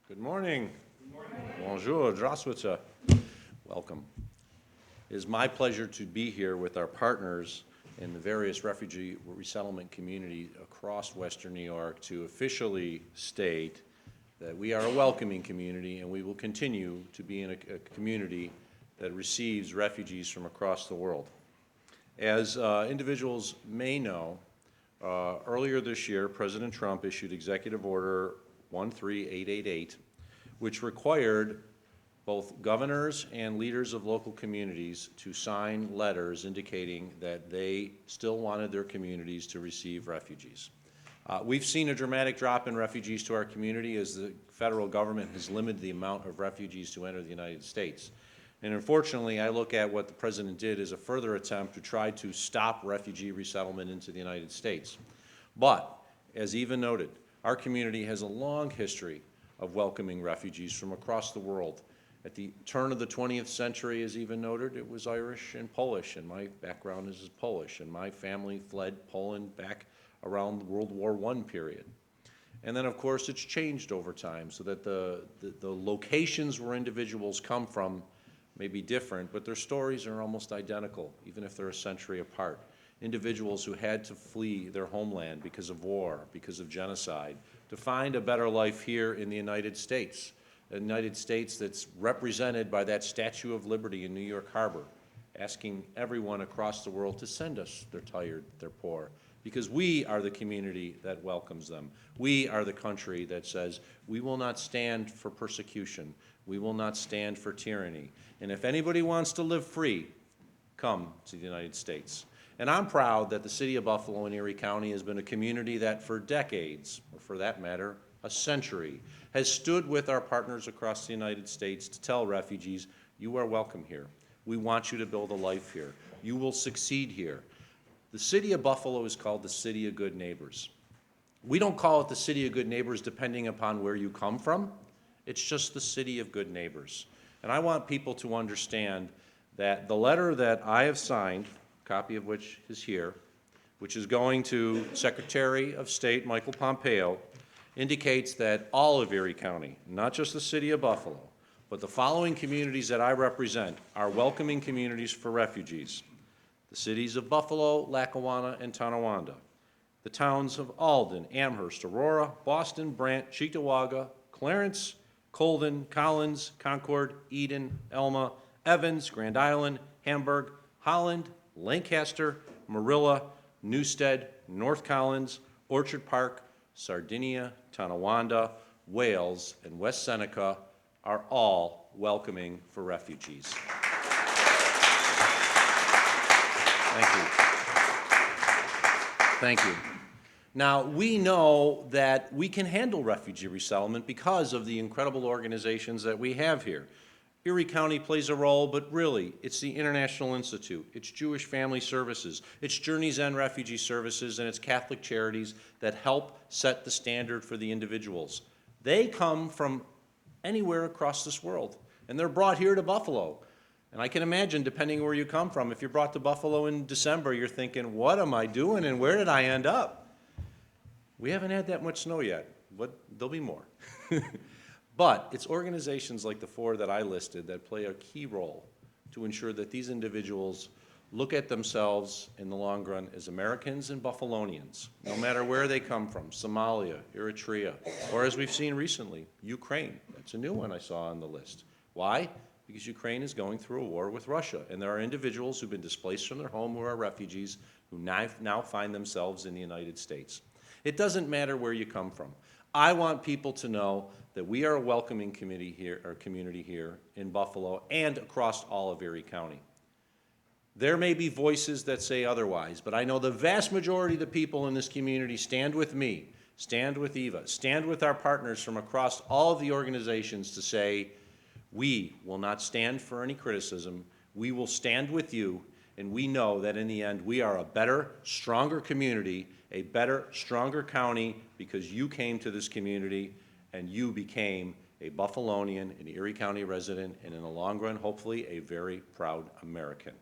Good morning. Good morning. Bonjour, здравствуйте. Welcome. It is my pleasure to be here with our partners in the various refugee resettlement communities across Western New York to officially state that we are a welcoming community and we will continue to be in a community that receives refugees from across the world. As individuals may know, earlier this year, President Trump issued Executive Order 13888, which required both governors and leaders of local communities to sign letters indicating that they still wanted their communities to receive refugees. We've seen a dramatic drop in refugees to our community as the federal government has limited the amount of refugees to enter the United States. And unfortunately, I look at what the President did as a further attempt to try to stop refugee resettlement into the United States. But, as Eva noted, our community has a long history of welcoming refugees from across the world. At the turn of the 20th century, as Eva noted, it was Irish and Polish, and my background is Polish, and my family fled Poland back around the World War I period. And then, of course, it's changed over time so that the locations where individuals come from may be different, but their stories are almost identical, even if they're a century apart. Individuals who had to flee their homeland because of war, because of genocide, to find a better life here in the United States. A United States that's represented by that Statue of Liberty in New York Harbor, asking everyone across the world to send us their tired, their poor, because we are the community that welcomes them. We are the country that says, we will not stand for persecution. We will not stand for tyranny. And if anybody wants to live free, come to the United States. And I'm proud that the city of Buffalo and Erie County has been a community that for decades, or for that matter, a century, has stood with our partners across the United States to tell refugees, you are welcome here. We want you to build a life here. You will succeed here. The city of Buffalo is called the City of Good Neighbors. We don't call it the City of Good Neighbors depending upon where you come from. It's just the City of Good Neighbors. And I want people to understand that the letter that I have signed, a copy of which is here, which is going to Secretary of State Michael Pompeo, indicates that all of Erie County, not just the city of Buffalo, but the following communities that I represent are welcoming communities for refugees. The cities of Buffalo, Lackawanna, and Tonawanda. The towns of Alden, Amherst, Aurora, Boston, Brant, Cheektowaga, Clarence, Colden, Collins, Concord, Eden, Elma, Evans, Grand Island, Hamburg, Holland, Lancaster, Marilla, Newstead, North Collins, Orchard Park, Sardinia, Tonawanda, Wales, and West Seneca are all welcoming for refugees. Thank you. Thank you. Now, we know that we can handle refugee resettlement because of the incredible organizations that we have here. Erie County plays a role, but really, it's the International Institute, it's Jewish Family Services, it's Journey's End Refugee Services, and it's Catholic Charities that help set the standard for the individuals. They come from anywhere across this world, and they're brought here to Buffalo. And I can imagine, depending where you come from, if you're brought to Buffalo in December, you're thinking, what am I doing and where did I end up? We haven't had that much snow yet, but there'll be more. But it's organizations like the four that I listed that play a key role to ensure that these individuals look at themselves in the long run as Americans and Buffalonians, no matter where they come from, Somalia, Eritrea, or as we've seen recently, Ukraine. That's a new one I saw on the list. Why? Because Ukraine is going through a war with Russia, and there are individuals who've been displaced from their home who are refugees who now find themselves in the United States. It doesn't matter where you come from. I want people to know that we are a welcoming community here in Buffalo and across all of Erie County. There may be voices that say otherwise, but I know the vast majority of the people in this community stand with me, stand with Eva, stand with our partners from across all of the organizations to say, we will not stand for any criticism, we will stand with you, and we know that in the end we are a better, stronger community, a better, stronger county because you came to this community and you became a Buffalonian, an Erie County resident, and in the long run, hopefully, a very proud American.